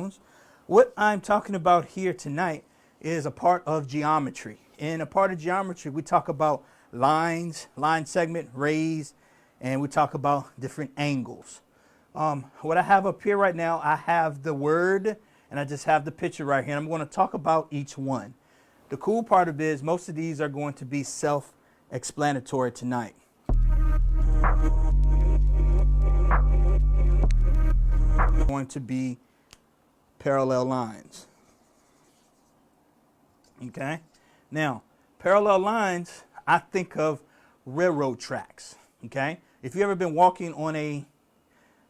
Jones. What I'm talking about here tonight is a part of geometry. In a part of geometry, we talk about lines, line segment, rays, and we talk about different angles. What I have up here right now, I have the word and I just have the picture right here. I'm going to talk about each one. The cool part of it is most of these are going to be self-explanatory tonight. Going to be parallel lines. Okay? Now, parallel lines, I think of railroad tracks. Okay? If you've ever been walking on a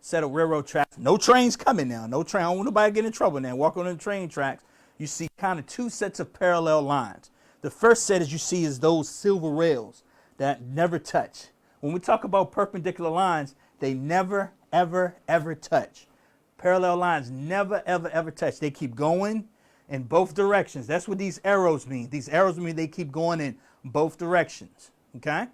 set of railroad tracks, no trains coming now, no train, I don't want nobody to get in trouble now. Walking on the train tracks, you see kind of two sets of parallel lines. The first set, as you see, is those silver rails that never touch. When we talk about perpendicular lines, they never, ever, ever touch. Parallel lines never, ever, ever touch. They keep going in both directions. That's what these arrows mean. These arrows mean they keep going in both directions. Okay?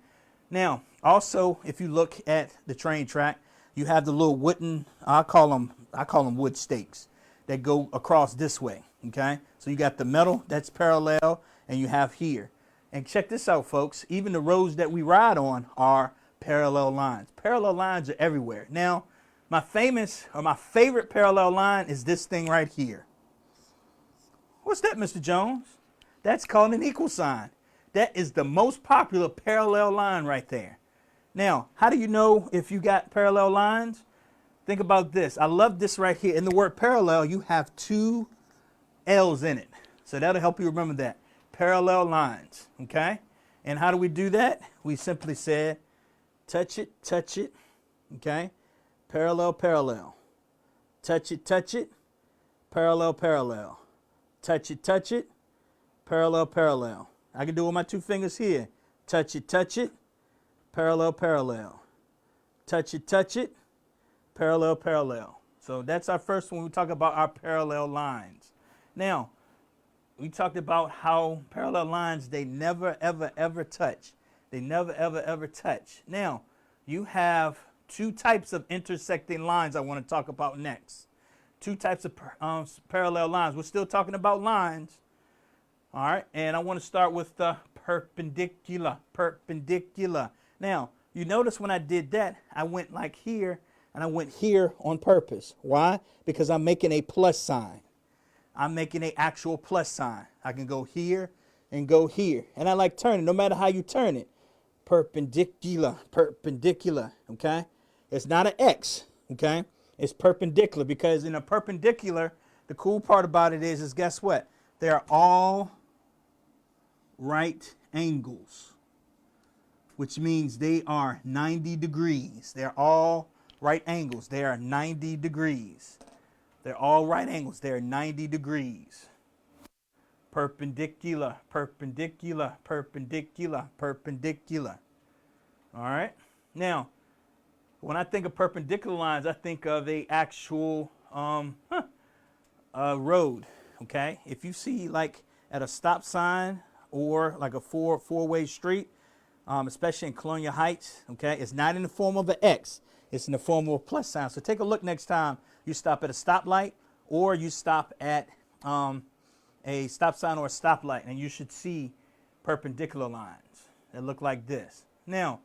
Now, also, if you look at the train track, you have the little wooden, I call them wood stakes that go across this way. Okay? So you got the metal that's parallel, and you have here. And check this out, folks. Even the roads that we ride on are parallel lines. Parallel lines are everywhere. Now, my favorite parallel line is this thing right here. What's that, Mr. Jones? That's called an equal sign. That is the most popular parallel line right there. Now, how do you know if you got parallel lines? Think about this. I love this right here. In the word parallel, you have two L's in it. So that'll help you remember that. Parallel lines. Okay? And how do we do that? We simply said, touch it, okay? Parallel, parallel. Touch it, parallel, parallel. Touch it, parallel, parallel. I can do it with my two fingers here. Touch it, parallel, parallel. Touch it, parallel, parallel. So that's our first one. We talk about our parallel lines. Now, we talked about how parallel lines, they never, ever, ever touch. They never, ever, ever touch. Now, you have two types of intersecting lines I want to talk about next. Two types of parallel lines. We're still talking about lines. All right. And I want to start with the perpendicular. Perpendicular. Now, you notice when I did that, I went like here and I went here on purpose. Why? Because I'm making a plus sign. I'm making an actual plus sign. I can go here and go here. And I like turning, no matter how you turn it. Perpendicular, perpendicular, okay? It's not an X, okay? It's perpendicular because in a perpendicular, the cool part about it is guess what? They're all right angles, which means they are 90 degrees. They're all right angles. They are 90 degrees. They're all right angles. They're 90 degrees. Perpendicular, perpendicular, perpendicular, perpendicular. All right. Now, when I think of perpendicular lines, I think of a actual road. Okay. If you see like at a stop sign or like a four-way street, especially in Colonial Heights, okay, it's not in the form of an X. It's in the form of a plus sign. So take a look next time you stop at a stoplight or you stop at a stop sign or a stoplight, and you should see perpendicular lines that look like this. Now,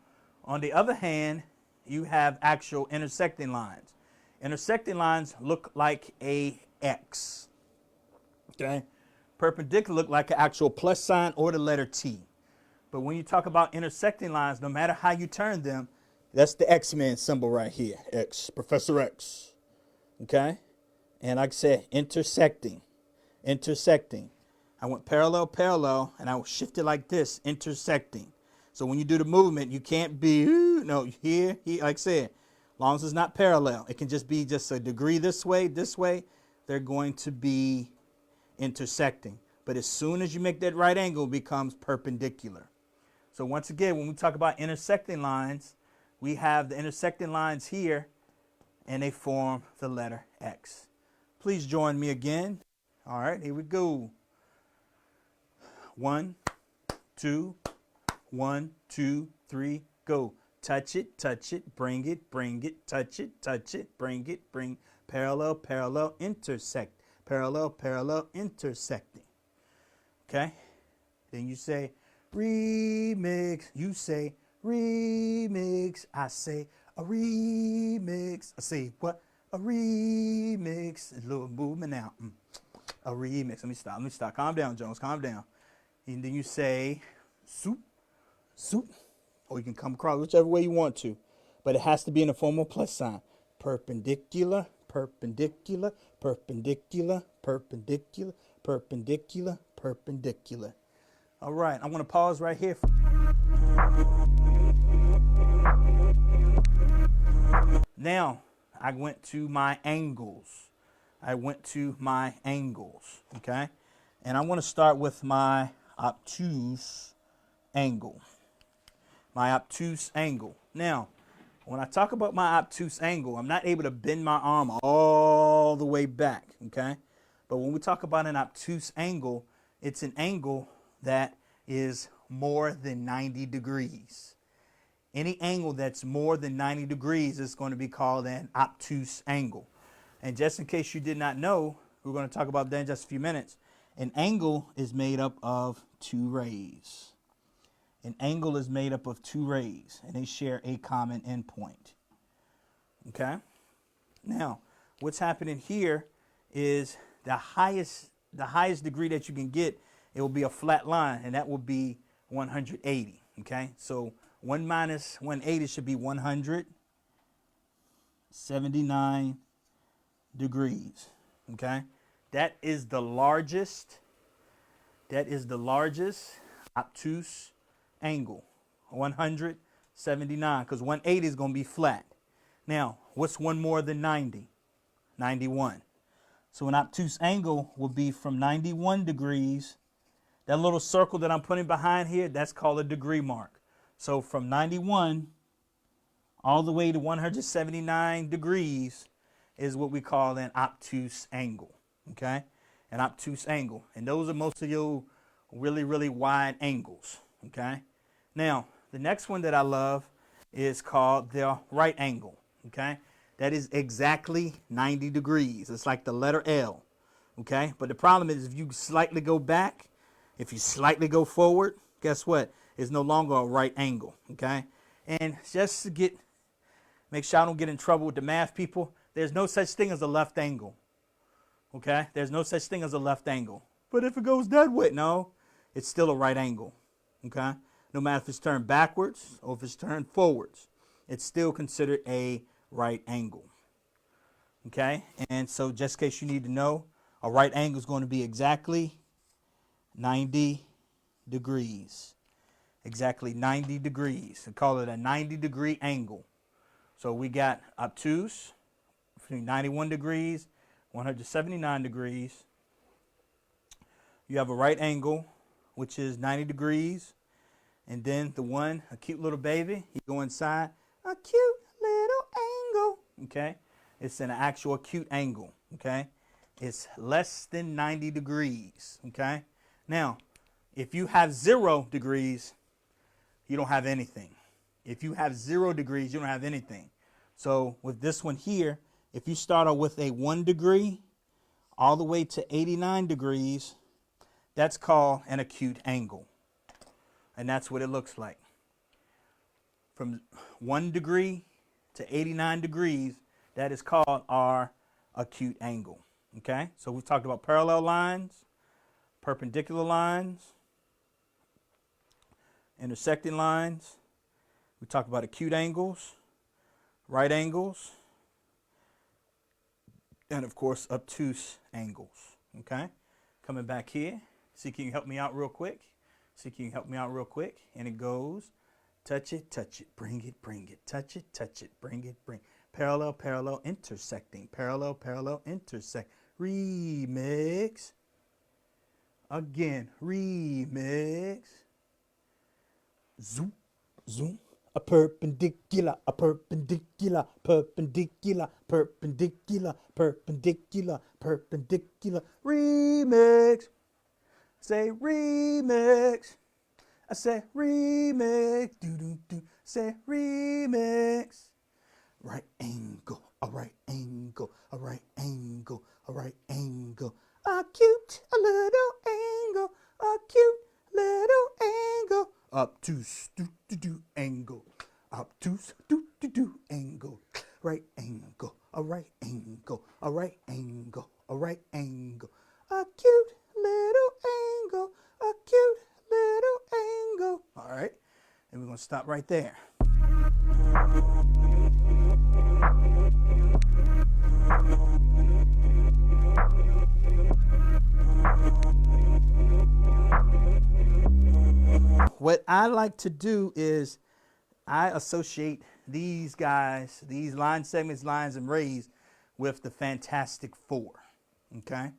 on the other hand, you have actual intersecting lines. Intersecting lines look like a X. Okay? Perpendicular look like an actual plus sign or the letter T. But when you talk about intersecting lines, no matter how you turn them, that's the X-Men symbol right here. X, Professor X. Okay? And like I said, intersecting. Intersecting. I went parallel, parallel, and I will shift it like this, intersecting. So when you do the movement, you can't be, no, here, like I said, as long as it's not parallel, it can just be just a degree this way, they're going to be intersecting. But as soon as you make that right angle, it becomes perpendicular. So once again, when we talk about intersecting lines, we have the intersecting lines here, and they form the letter X. Please join me again. All right, here we go. 1, 2, 1, 2, 3, go. Touch it, bring it, touch it, bring it, parallel, parallel, intersect. Parallel, parallel, intersecting. Okay? Then you say remix. You say remix. I say a remix. I say what? A remix. A little movement now. A remix. Let me stop. Let me stop. Calm down, Jones. Calm down. And then you say soup, soup. Or you can come across whichever way you want to. But it has to be in the form of plus sign. Perpendicular, perpendicular, perpendicular, perpendicular, perpendicular, perpendicular. All right, I'm going to pause right here. Now, I went to my angles. Okay? And I want to start with my obtuse angle. Now, when I talk about my obtuse angle, I'm not able to bend my arm all the way back, okay? But when we talk about an obtuse angle, it's an angle that is more than 90 degrees. Any angle that's more than 90 degrees is going to be called an obtuse angle. And just in case you did not know, we're going to talk about that in just a few minutes. An angle is made up of two rays. An angle is made up of two rays, and they share a common endpoint. Okay? Now, what's happening here is the highest degree that you can get, it will be a flat line, and that will be 180. Okay? So 1 minus 180 should be 179 degrees. Okay? That is the largest obtuse angle, 179, because 180 is going to be flat. Now, what's one more than 90? 91. So an obtuse angle will be from 91 degrees. That little circle that I'm putting behind here, that's called a degree mark. So from 91 all the way to 179 degrees is what we call an obtuse angle. Okay? An obtuse angle. And those are most of your really, really wide angles. Okay? Now, the next one that I love is called the right angle, okay? That is exactly 90 degrees. It's like the letter L, okay? But the problem is if you slightly go back, if you slightly go forward, guess what? It's no longer a right angle, okay? And just to make sure I don't get in trouble with the math people, there's no such thing as a left angle, okay? There's no such thing as a left angle. But if it goes that way, no, it's still a right angle, okay? No matter if it's turned backwards or if it's turned forwards, it's still considered a right angle. Okay? And so just in case you need to know, a right angle is going to be exactly 90 degrees. Exactly 90 degrees. We call it a 90-degree angle. So we got obtuse between 91 degrees, 179 degrees. You have a right angle, which is 90 degrees. And then the one, a cute little baby, you go inside, a cute little angle, okay? It's an actual acute angle, okay? It's less than 90 degrees, okay? Now, if you have 0 degrees, you don't have anything. If you have 0 degrees, you don't have anything. So with this one here, if you start out with a 1 degree all the way to 89 degrees, that's called an acute angle. And that's what it looks like. From 1 degree to 89 degrees, that is called our acute angle. Okay? So we've talked about parallel lines, perpendicular lines, intersecting lines. We talked about acute angles, right angles, and of course, obtuse angles. Okay? Coming back here. See, can you help me out real quick? And it goes, touch it, bring it, touch it, bring it, parallel, parallel, intersecting, parallel, parallel, intersect, remix, again, remix, zoom, zoom, a perpendicular, perpendicular, perpendicular, perpendicular, perpendicular, perpendicular, remix. Say remix. I say remix. Do do do. Say remix. Right angle. A right angle. A right angle. A right angle. obtuse, do angle, obtuse, do angle, right angle, a right angle, a right angle, a right angle, a cute little angle, a cute little angle. All right, and we're gonna stop right there. What I like to do is I associate these guys, these line segments, lines, and rays with the Fantastic Four. Okay?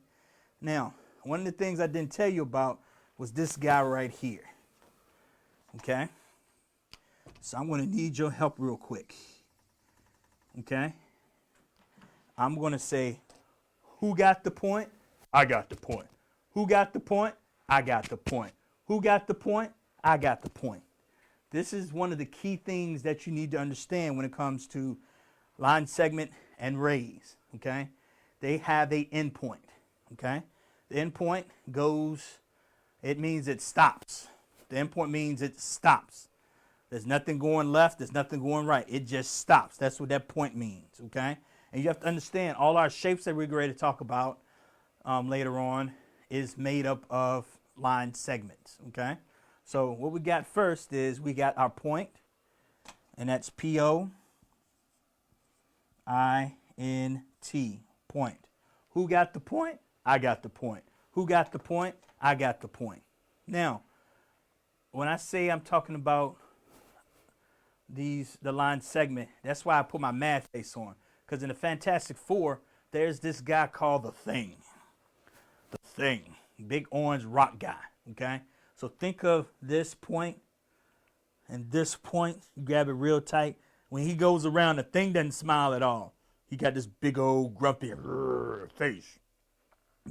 Now, one of the things I didn't tell you about was this guy right here. Okay? So I'm going to need your help real quick. Okay? I'm going to say, who got the point? I got the point. Who got the point? I got the point. Who got the point? I got the point. This is one of the key things that you need to understand when it comes to line segment and rays. Okay? They have a endpoint. Okay? The endpoint goes, it means it stops. The endpoint means it stops. There's nothing going left, there's nothing going right. It just stops. That's what that point means. Okay? And you have to understand all our shapes that we're going to talk about later on is made up of line segments. Okay? So what we got first is we got our point, and that's P-O-I-N-T, point. Who got the point? I got the point. Who got the point? I got the point. Now, when I say I'm talking about the line segment, that's why I put my mad face on. Because in the Fantastic Four, there's this guy called the Thing. The Thing. Big orange rock guy. Okay? So think of this point and this point. You grab it real tight. When he goes around, the Thing doesn't smile at all. He got this big old grumpy face.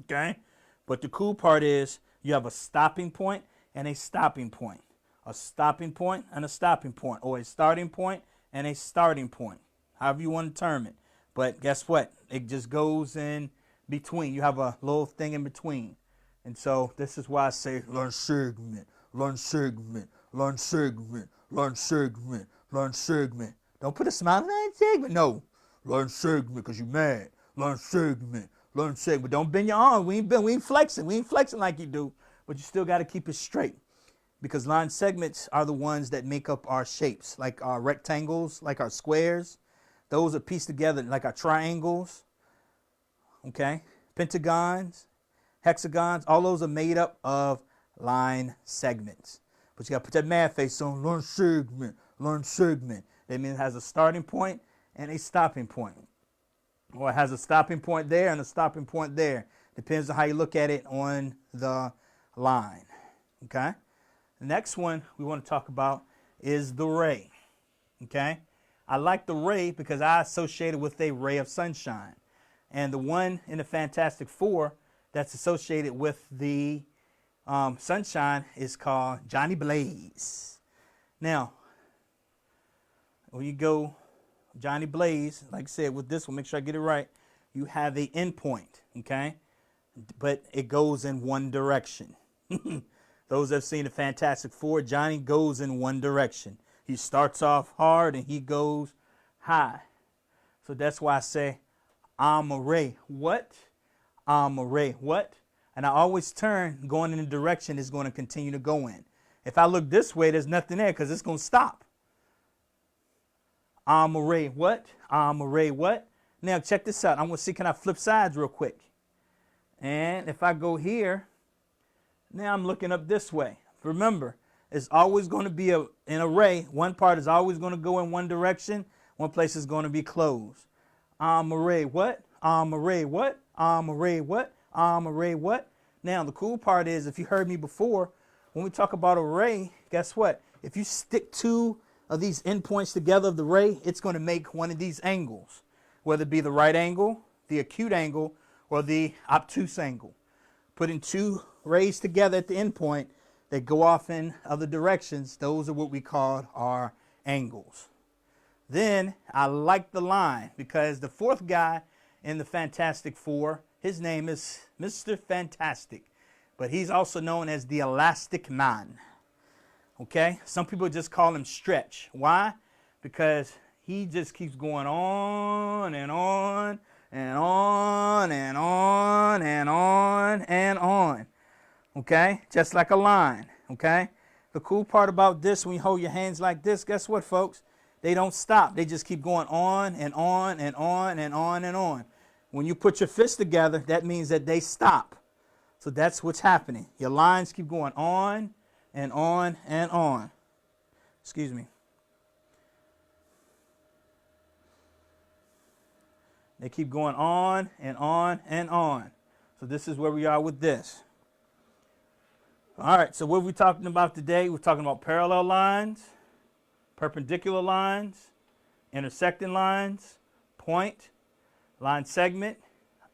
Okay? But the cool part is you have a stopping point and a stopping point. A stopping point and a stopping point. Or a starting point and a starting point. However you want to term it. But guess what? It just goes in between. You have a little thing in between. And so this is why I say learn segment, learn segment, learn segment, learn segment, learn segment. Don't put a smile on that segment. No. Learn segment because you're mad. Learn segment, learn segment. Don't bend your arm. We ain't flexing. We ain't flexing like you do. But you still got to keep it straight. Because line segments are the ones that make up our shapes. Like our rectangles, like our squares. Those are pieced together like our triangles. Okay? Pentagons. Hexagons, all those are made up of line segments. But you got to put that mad face on. Learn segment, learn segment. That means it has a starting point and a stopping point. Or it has a stopping point there and a stopping point there. Depends on how you look at it on the line. Okay? The next one we want to talk about is the ray. Okay? I like the ray because I associate it with a ray of sunshine. And the one in the Fantastic Four that's associated with the sunshine is called Johnny Blaze. Now, when you go Johnny Blaze, like I said, with this one, make sure I get it right, you have an endpoint, okay? But it goes in one direction. Those that have seen the Fantastic Four, Johnny goes in one direction. He starts off hard and he goes high. So that's why I say, I'm a ray. What? I'm a ray. What? And I always turn going in the direction it's going to continue to go in. If I look this way, there's nothing there because it's going to stop. I'm a ray. What? I'm a ray. What? Now check this out. I'm going to see, can I flip sides real quick? And if I go here, now I'm looking up this way. Remember, it's always going to be an array. One part is always going to go in one direction. One place is going to be closed. I'm a ray. What? I'm a ray. What? I'm a ray. What? I'm a ray. What? Now, the cool part is, if you heard me before, when we talk about a ray, guess what? If you stick two of these endpoints together of the ray, it's going to make one of these angles, whether it be the right angle, the acute angle, or the obtuse angle. Putting two rays together at the endpoint that go off in other directions, those are what we call our angles. Then I like the line because the fourth guy in the Fantastic Four, his name is Mr. Fantastic, but he's also known as the Elastic Man. Okay, some people just call him Stretch. Why? Because he just keeps going on and on and on and on and on and on. Okay, just like a line. Okay, the cool part about this, when you hold your hands like this, guess what, folks? They don't stop. They just keep going on and on and on and on and on. When you put your fists together, that means that they stop. So that's what's happening. Your lines keep going on and on and on. Excuse me. They keep going on and on and on. So this is where we are with this. All right, so what are we talking about today? We're talking about parallel lines, perpendicular lines, intersecting lines, point, line segment,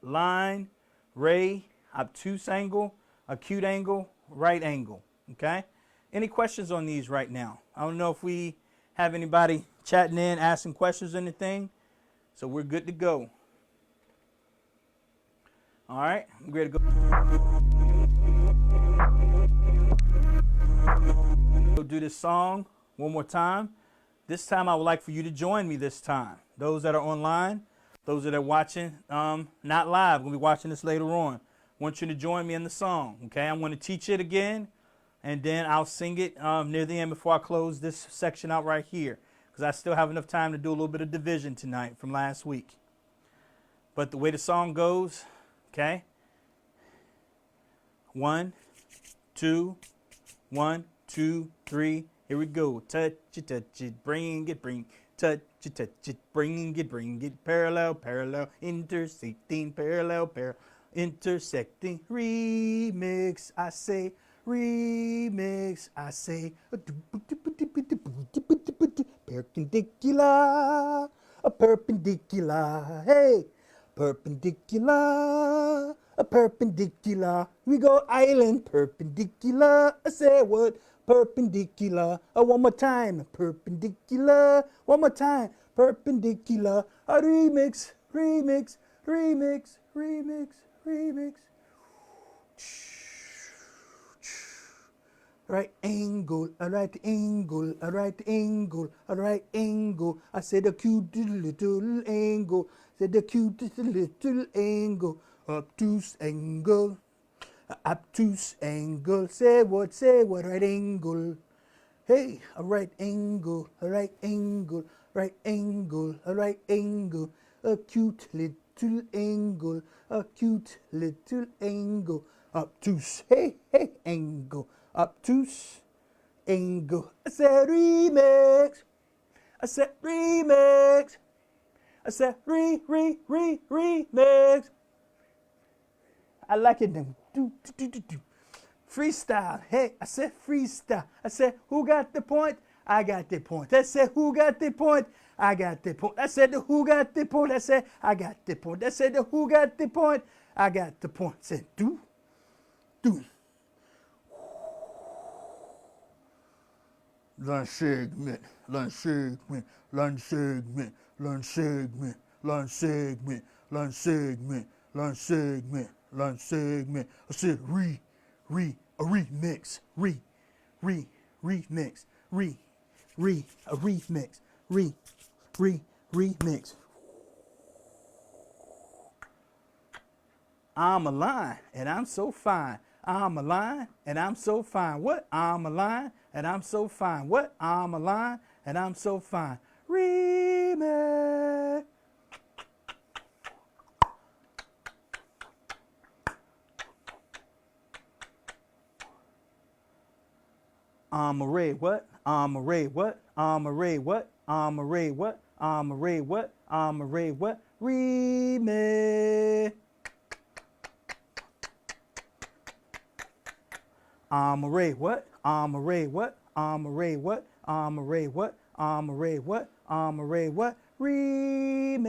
line, ray, obtuse angle, acute angle, right angle. Okay? Any questions on these right now? I don't know if we have anybody chatting in, asking questions or anything. So we're good to go. All right, I'm ready to go. Go do this song one more time. This time I would like for you to join me this time. Those that are online, those that are watching, not live, we'll be watching this later on. I want you to join me in the song, okay? I'm going to teach it again, and then I'll sing it near the end before I close this section out right here, because I still have enough time to do a little bit of division tonight from last week. But the way the song goes, okay? 1, 2, 1, 2, 3. Here we go. Touch it, bring it, touch it, bring it, parallel, parallel, intersecting, parallel, parallel, intersecting, remix, I say, remix, I say, perpendicular, a perpendicular, hey, perpendicular, a perpendicular, we go island, perpendicular, I say what? Perpendicular, one more time, perpendicular, one more time, perpendicular, a remix, remix, remix, remix, remix. Right angle, a right angle, a right angle, a right angle. I said a cute little angle, said the cutest little angle, obtuse angle. Obtuse angle, say what, right angle. Hey, a right angle, a right angle, right angle, a right angle, a cute little angle, a cute little angle, obtuse, hey, hey, angle, obtuse, angle. I said remix, I said remix, I said remix. I like it then. Freestyle. Hey, I said freestyle. I said, who got the point? I got the point. I said, who got the point? I got the point. I said, who got the point? I said, I got the point. I said, who got the point? I got the point. I said, do. Lunch segment, lunch segment, lunch segment, lunch segment, lunch segment, lunch segment, lunch segment, lunch segment. I said remix, a remix, remix, a remix, remix. I'm a lion and I'm so fine. I'm a lion and I'm so fine. What? I'm a lion and I'm so fine. What? I'm a lion and I'm so fine. Remix. I'm a ray, what? I'm a ray, what? I'm a ray, what? I'm a ray, what? I'm a ray, what? I'm a ray, what? Remix. I'm a ray, what? I'm a ray, what? I'm a ray, what? I'm a ray, what? I'm a ray, what? I'm a ray, what? Remix.